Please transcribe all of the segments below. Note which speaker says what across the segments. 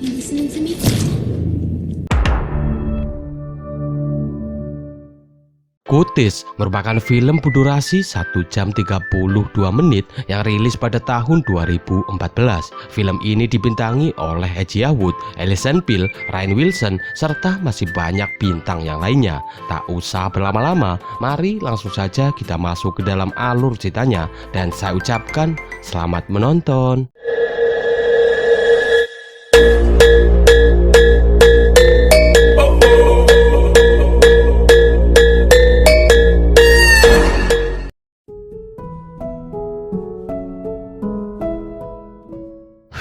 Speaker 1: You listening to me?
Speaker 2: Goodness merupakan film berdurasi 1 jam 32 menit yang rilis pada tahun 2014. Film ini dibintangi oleh Elijah Wood, Alison Pill, Rainn Wilson, serta masih banyak bintang yang lainnya. Tak usah berlama-lama, mari langsung saja kita masuk ke dalam alur ceritanya. Dan saya ucapkan selamat menonton.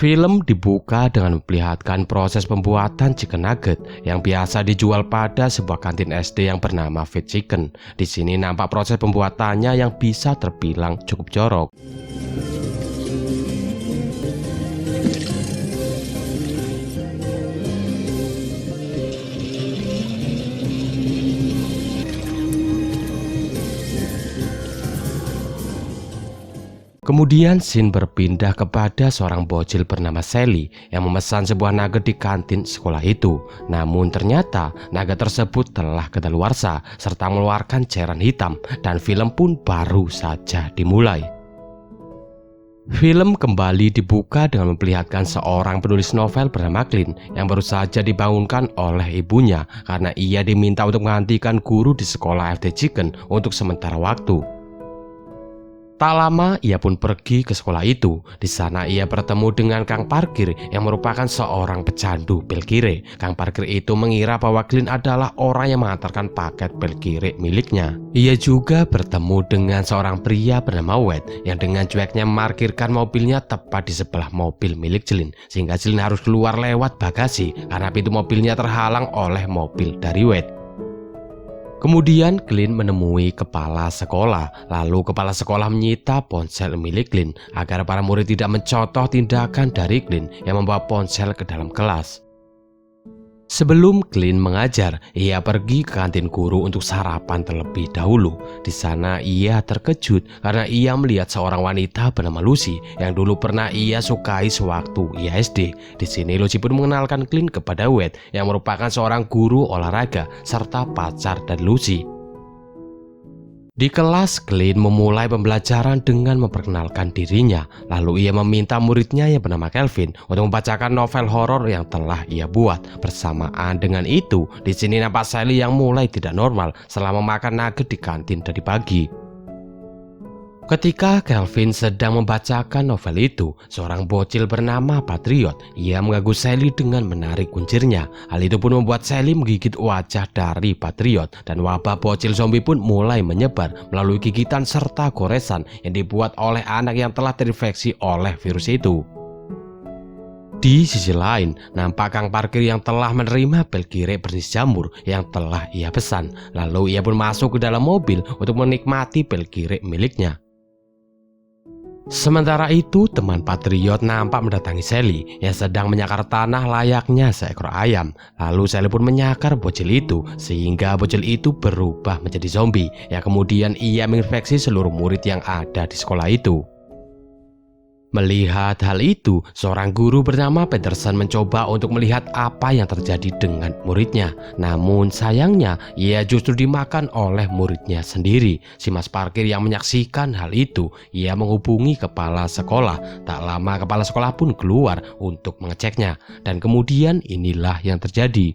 Speaker 2: Film dibuka dengan memperlihatkan proses pembuatan chicken nugget yang biasa dijual pada sebuah kantin SD yang bernama Fit Chicken. Di sini nampak proses pembuatannya yang bisa terbilang cukup jorok. Kemudian scene berpindah kepada seorang bocil bernama Sally yang memesan sebuah nugget di kantin sekolah itu. Namun ternyata nugget tersebut telah kadaluarsa serta mengeluarkan cairan hitam dan film pun baru saja dimulai. Film kembali dibuka dengan memperlihatkan seorang penulis novel bernama Clint yang baru saja dibangunkan oleh ibunya karena ia diminta untuk menghentikan guru di sekolah FT Chicken untuk sementara waktu. Tak lama ia pun pergi ke sekolah itu. Di sana ia bertemu dengan Kang Parkir yang merupakan seorang pecandu pil kire. Kang Parkir itu mengira bahwa Clint adalah orang yang mengantarkan paket pil kire miliknya. Ia juga bertemu dengan seorang pria bernama Wade yang dengan cueknya memarkirkan mobilnya tepat di sebelah mobil milik Clint, sehingga Clint harus keluar lewat bagasi karena pintu mobilnya terhalang oleh mobil dari Wade. Kemudian Clint menemui kepala sekolah, lalu kepala sekolah menyita ponsel milik Clint agar para murid tidak mencontoh tindakan dari Clint yang membawa ponsel ke dalam kelas. Sebelum Clint mengajar, ia pergi ke kantin guru untuk sarapan terlebih dahulu. Di sana ia terkejut karena ia melihat seorang wanita bernama Lucy yang dulu pernah ia sukai sewaktu ia SD. Di sini Lucy pun mengenalkan Clint kepada Wade yang merupakan seorang guru olahraga serta pacar dari Lucy. Di kelas, Clint memulai pembelajaran dengan memperkenalkan dirinya. Lalu ia meminta muridnya yang bernama Kelvin untuk membacakan novel horor yang telah ia buat. Bersamaan dengan itu, di sini nampak Sally yang mulai tidak normal setelah memakan nugget di kantin tadi pagi. Ketika Kelvin sedang membacakan novel itu, seorang bocil bernama Patriot, ia mengganggu Sally dengan menarik kuncirnya. Hal itu pun membuat Sally menggigit wajah dari Patriot dan wabah bocil zombie pun mulai menyebar melalui gigitan serta goresan yang dibuat oleh anak yang telah terinfeksi oleh virus itu. Di sisi lain, nampak Kang Parkir yang telah menerima pil kire berisi jamur yang telah ia pesan. Lalu ia pun masuk ke dalam mobil untuk menikmati pil kire miliknya. Sementara itu, teman Patriot nampak mendatangi Sally yang sedang menyakar tanah layaknya seekor ayam. Lalu Sally pun menyakar bocil itu sehingga bocil itu berubah menjadi zombie yang kemudian ia menginfeksi seluruh murid yang ada di sekolah itu. Melihat hal itu, seorang guru bernama Peterson mencoba untuk melihat apa yang terjadi dengan muridnya. Namun sayangnya, ia justru dimakan oleh muridnya sendiri. Si Mas Parkir yang menyaksikan hal itu, ia menghubungi kepala sekolah. Tak lama kepala sekolah pun keluar untuk mengeceknya. Dan kemudian inilah yang terjadi.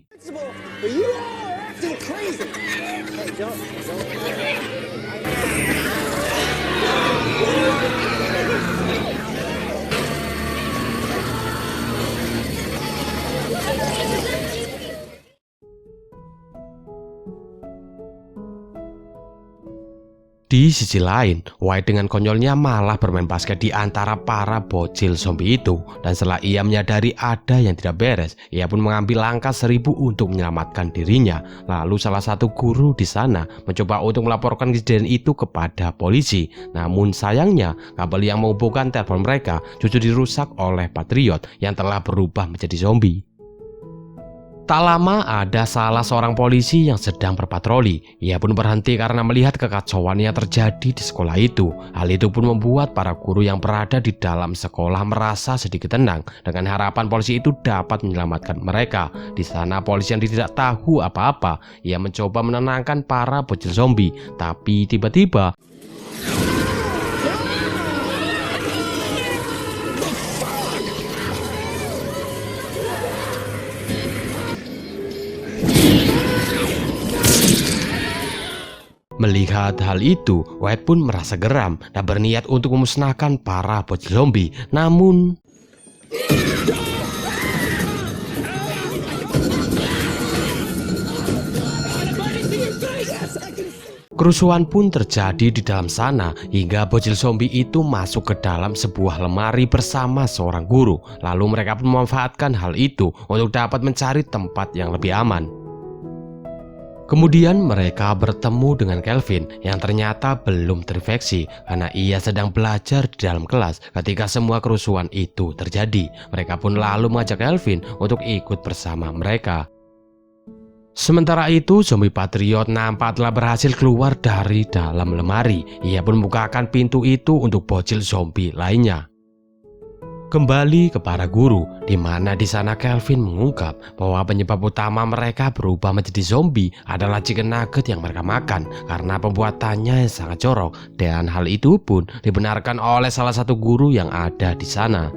Speaker 2: Di sisi lain, White dengan konyolnya malah bermain basket di antara para bocil zombie itu. Dan setelah ia menyadari ada yang tidak beres, ia pun mengambil langkah 1000 untuk menyelamatkan dirinya. Lalu salah satu guru di sana mencoba untuk melaporkan kejadian itu kepada polisi. Namun sayangnya, kabel yang menghubungkan telepon mereka justru dirusak oleh Patriot yang telah berubah menjadi zombie. Tak lama ada salah seorang polisi yang sedang berpatroli. Ia pun berhenti karena melihat kekacauan yang terjadi di sekolah itu. Hal itu pun membuat para guru yang berada di dalam sekolah merasa sedikit tenang dengan harapan polisi itu dapat menyelamatkan mereka. Di sana polisi yang tidak tahu apa-apa, ia mencoba menenangkan para bocil zombie, tapi tiba-tiba melihat hal itu, White pun merasa geram dan berniat untuk memusnahkan para bocil zombie. Namun kerusuhan pun terjadi di dalam sana hingga bocil zombie itu masuk ke dalam sebuah lemari bersama seorang guru. Lalu mereka pun memanfaatkan hal itu untuk dapat mencari tempat yang lebih aman. Kemudian mereka bertemu dengan Kelvin yang ternyata belum terinfeksi karena ia sedang belajar di dalam kelas ketika semua kerusuhan itu terjadi. Mereka pun lalu mengajak Kelvin untuk ikut bersama mereka. Sementara itu, zombie Patriot nampak telah berhasil keluar dari dalam lemari. Ia pun membukakan pintu itu untuk bocil zombie lainnya. Kembali ke para guru, di mana di sana Kelvin mengungkap bahwa penyebab utama mereka berubah menjadi zombie adalah chicken nugget yang mereka makan karena pembuatannya yang sangat jorok, dan hal itu pun dibenarkan oleh salah satu guru yang ada di sana.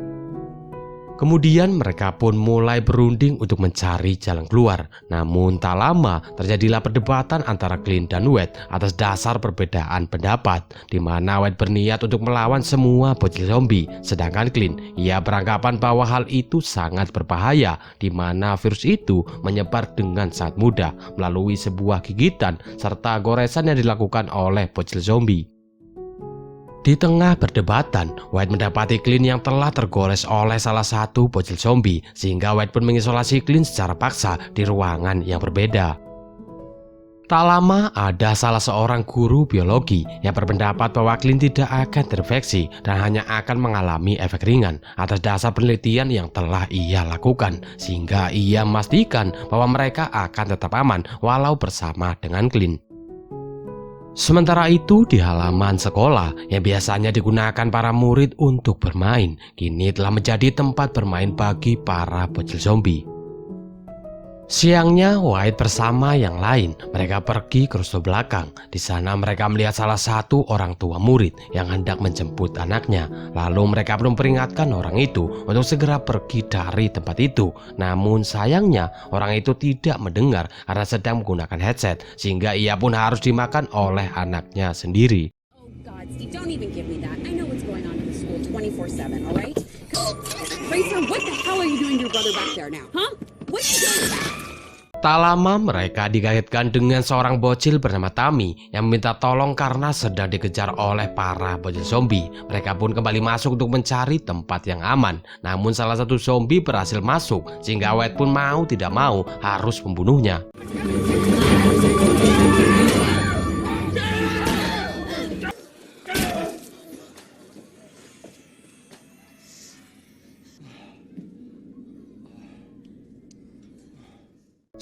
Speaker 2: Kemudian mereka pun mulai berunding untuk mencari jalan keluar. Namun tak lama terjadilah perdebatan antara Clint dan White atas dasar perbedaan pendapat, di mana White berniat untuk melawan semua bocil zombie, sedangkan Clint ia beranggapan bahwa hal itu sangat berbahaya, di mana virus itu menyebar dengan sangat mudah melalui sebuah gigitan serta goresan yang dilakukan oleh bocil zombie. Di tengah perdebatan, White mendapati Clint yang telah tergores oleh salah satu bocil zombie, sehingga White pun mengisolasi Clint secara paksa di ruangan yang berbeda. Tak lama ada salah seorang guru biologi yang berpendapat bahwa Clint tidak akan terinfeksi dan hanya akan mengalami efek ringan atas dasar penelitian yang telah ia lakukan, sehingga ia memastikan bahwa mereka akan tetap aman walau bersama dengan Clint. Sementara itu, di halaman sekolah yang biasanya digunakan para murid untuk bermain, kini telah menjadi tempat bermain bagi para bocil zombie. Siangnya, White bersama yang lain mereka pergi ke rusun belakang. Di sana mereka melihat salah satu orang tua murid yang hendak menjemput anaknya. Lalu mereka pun memperingatkan orang itu untuk segera pergi dari tempat itu. Namun sayangnya orang itu tidak mendengar karena sedang menggunakan headset, sehingga ia pun harus dimakan oleh anaknya sendiri.
Speaker 1: Oh God, Steve, don't even give me that. I know what's going on in the school 24/7, all right? Racer, what the hell are you doing to your brother back there now? Huh? What are you doing?
Speaker 2: Tak lama mereka dikagetkan dengan seorang bocil bernama Tammy yang meminta tolong karena sedang dikejar oleh para bocil zombie. Mereka pun kembali masuk untuk mencari tempat yang aman. Namun salah satu zombie berhasil masuk, sehingga White pun mau tidak mau harus membunuhnya.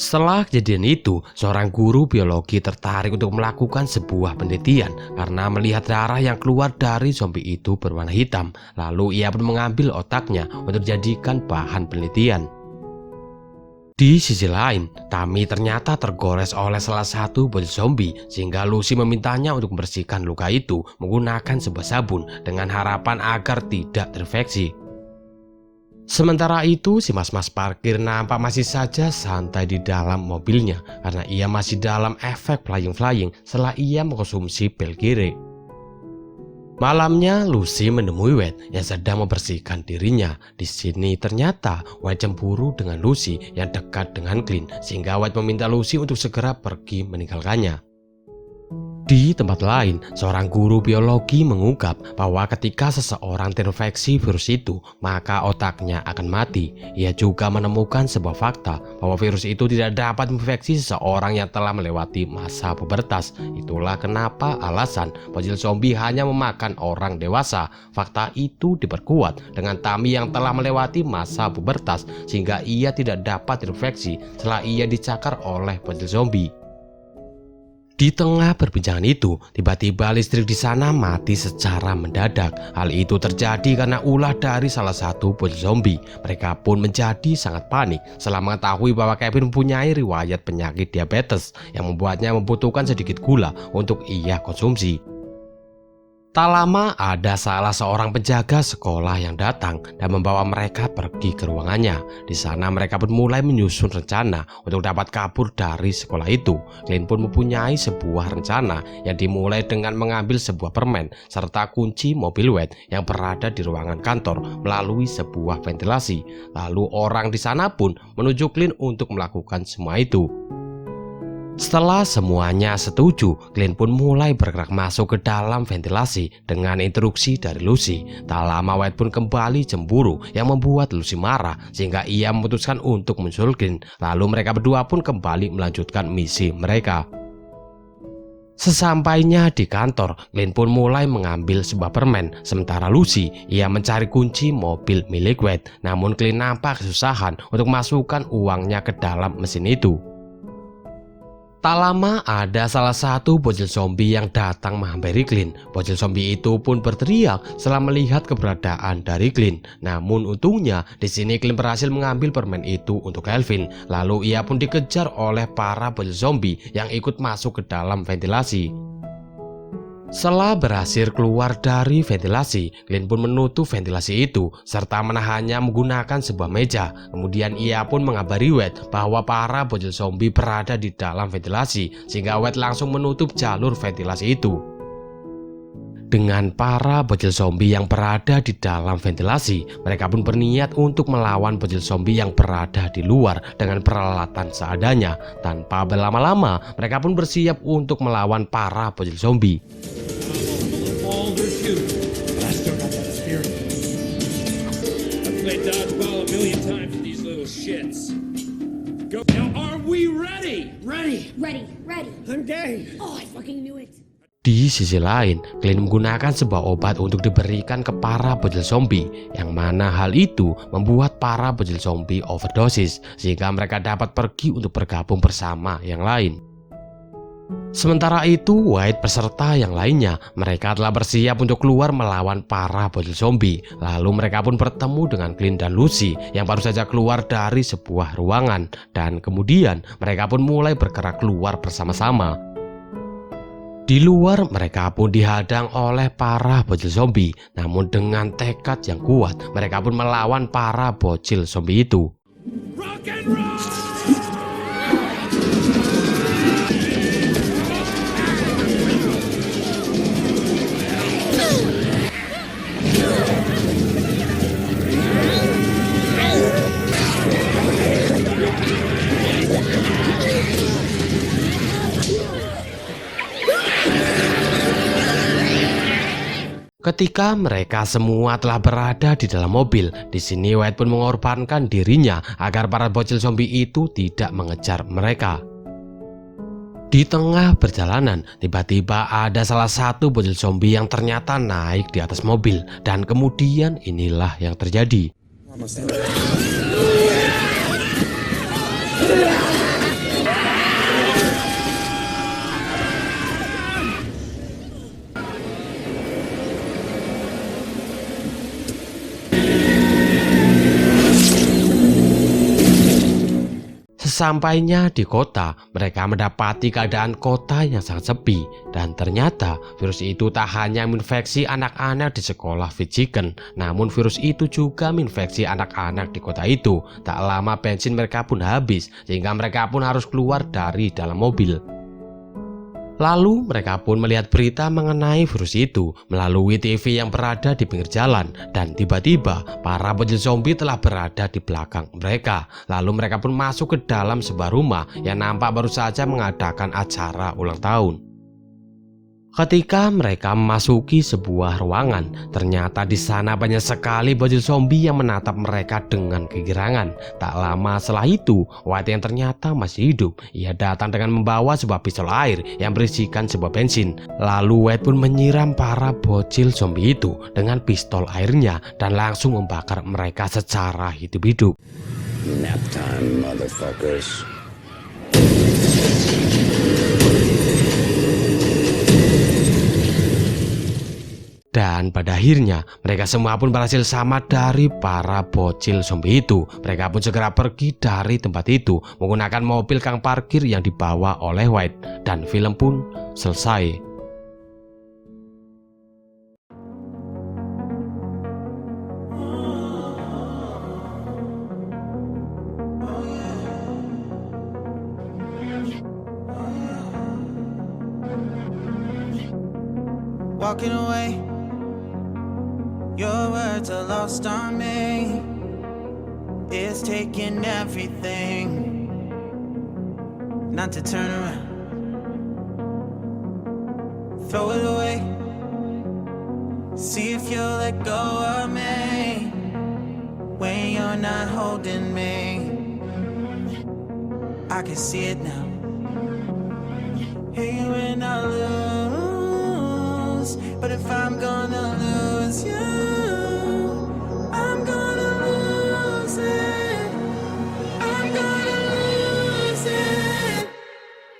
Speaker 2: Setelah kejadian itu, seorang guru biologi tertarik untuk melakukan sebuah penelitian karena melihat darah yang keluar dari zombie itu berwarna hitam. Lalu ia pun mengambil otaknya untuk dijadikan bahan penelitian. Di sisi lain, Tammy ternyata tergores oleh salah satu bocil zombie, sehingga Lucy memintanya untuk membersihkan luka itu menggunakan sebuah sabun dengan harapan agar tidak terinfeksi. Sementara itu, si mas-mas parkir nampak masih saja santai di dalam mobilnya karena ia masih dalam efek flying-flying setelah ia mengkonsumsi pil kiri. Malamnya, Lucy menemui White yang sedang membersihkan dirinya. Di sini ternyata White cemburu dengan Lucy yang dekat dengan Clint, sehingga White meminta Lucy untuk segera pergi meninggalkannya. Di tempat lain, seorang guru biologi mengungkap bahwa ketika seseorang terinfeksi virus itu, maka otaknya akan mati. Ia juga menemukan sebuah fakta bahwa virus itu tidak dapat menginfeksi seseorang yang telah melewati masa pubertas. Itulah kenapa alasan bocil zombie hanya memakan orang dewasa. Fakta itu diperkuat dengan Tammy yang telah melewati masa pubertas, sehingga ia tidak dapat terinfeksi setelah ia dicakar oleh bocil zombie. Di tengah perbincangan itu, tiba-tiba listrik di sana mati secara mendadak. Hal itu terjadi karena ulah dari salah satu bocil zombie. Mereka pun menjadi sangat panik setelah mengetahui bahwa Kevin mempunyai riwayat penyakit diabetes yang membuatnya membutuhkan sedikit gula untuk ia konsumsi. Tak lama ada salah seorang penjaga sekolah yang datang dan membawa mereka pergi ke ruangannya. Di sana mereka pun mulai menyusun rencana untuk dapat kabur dari sekolah itu. Clint pun mempunyai sebuah rencana yang dimulai dengan mengambil sebuah permen serta kunci mobil Wade yang berada di ruangan kantor melalui sebuah ventilasi. Lalu orang di sana pun menuju Clint untuk melakukan semua itu. Setelah semuanya setuju, Clint pun mulai bergerak masuk ke dalam ventilasi dengan instruksi dari Lucy. Tak lama Wade pun kembali cemburu yang membuat Lucy marah sehingga ia memutuskan untuk menyusul Clint. Lalu mereka berdua pun kembali melanjutkan misi mereka. Sesampainya di kantor, Clint pun mulai mengambil sebuah permen. Sementara Lucy, ia mencari kunci mobil milik Wade. Namun Clint nampak kesusahan untuk masukkan uangnya ke dalam mesin itu. Tak lama ada salah satu bocil zombie yang datang menghampiri Clint. Bocil zombie itu pun berteriak setelah melihat keberadaan dari Clint. Namun untungnya di sini Clint berhasil mengambil permen itu untuk Kelvin. Lalu ia pun dikejar oleh para bocil zombie yang ikut masuk ke dalam ventilasi. Setelah berhasil keluar dari ventilasi, Clint pun menutup ventilasi itu serta menahannya menggunakan sebuah meja. Kemudian ia pun mengabari Wade bahwa para bocil zombie berada di dalam ventilasi, sehingga Wade langsung menutup jalur ventilasi itu. Dengan para bocil zombie yang berada di dalam ventilasi, mereka pun berniat untuk melawan bocil zombie yang berada di luar dengan peralatan seadanya. Tanpa berlama-lama, mereka pun bersiap untuk melawan para bocil zombie. Di sisi lain, Clint menggunakan sebuah obat untuk diberikan ke para bocil zombie, yang mana hal itu membuat para bocil zombie overdosis, sehingga mereka dapat pergi untuk bergabung bersama yang lain. Sementara itu, Wade beserta yang lainnya, mereka telah bersiap untuk keluar melawan para bocil zombie. Lalu mereka pun bertemu dengan Clint dan Lucy yang baru saja keluar dari sebuah ruangan, dan kemudian mereka pun mulai bergerak keluar bersama-sama. Di luar mereka pun dihadang oleh para bocil zombie. Namun dengan tekad yang kuat, mereka pun melawan para bocil zombie itu. Rock and roll! Ketika mereka semua telah berada di dalam mobil, di sini Wade pun mengorbankan dirinya agar para bocil zombie itu tidak mengejar mereka. Di tengah perjalanan, tiba-tiba ada salah satu bocil zombie yang ternyata naik di atas mobil, dan kemudian inilah yang terjadi. Sesampainya di kota, mereka mendapati keadaan kota yang sangat sepi. Dan ternyata virus itu tak hanya menginfeksi anak-anak di sekolah Fried Chicken, namun virus itu juga menginfeksi anak-anak di kota itu. Tak lama bensin mereka pun habis, sehingga mereka pun harus keluar dari dalam mobil. Lalu mereka pun melihat berita mengenai virus itu melalui TV yang berada di pinggir jalan, dan tiba-tiba para bocil zombie telah berada di belakang mereka. Lalu mereka pun masuk ke dalam sebuah rumah yang nampak baru saja mengadakan acara ulang tahun. Ketika mereka memasuki sebuah ruangan, ternyata di sana banyak sekali bocil zombie yang menatap mereka dengan kegirangan. Tak lama setelah itu, White yang ternyata masih hidup. Ia datang dengan membawa sebuah pistol air yang berisikan sebuah bensin. Lalu White pun menyiram para bocil zombie itu dengan pistol airnya dan langsung membakar mereka secara hidup-hidup.
Speaker 3: Nap time, motherfuckers.
Speaker 2: Dan pada akhirnya mereka semua pun berhasil selamat dari para bocil zombie itu. Mereka pun segera pergi dari tempat itu menggunakan mobil kang parkir yang dibawa oleh White. Dan film pun selesai.
Speaker 4: Walking away, your words are lost on me. It's taking everything not to turn around. Throw it away, see if you'll let go of me when you're not holding me. I can see it now. Hey, when I lose, but if I'm gonna lose you,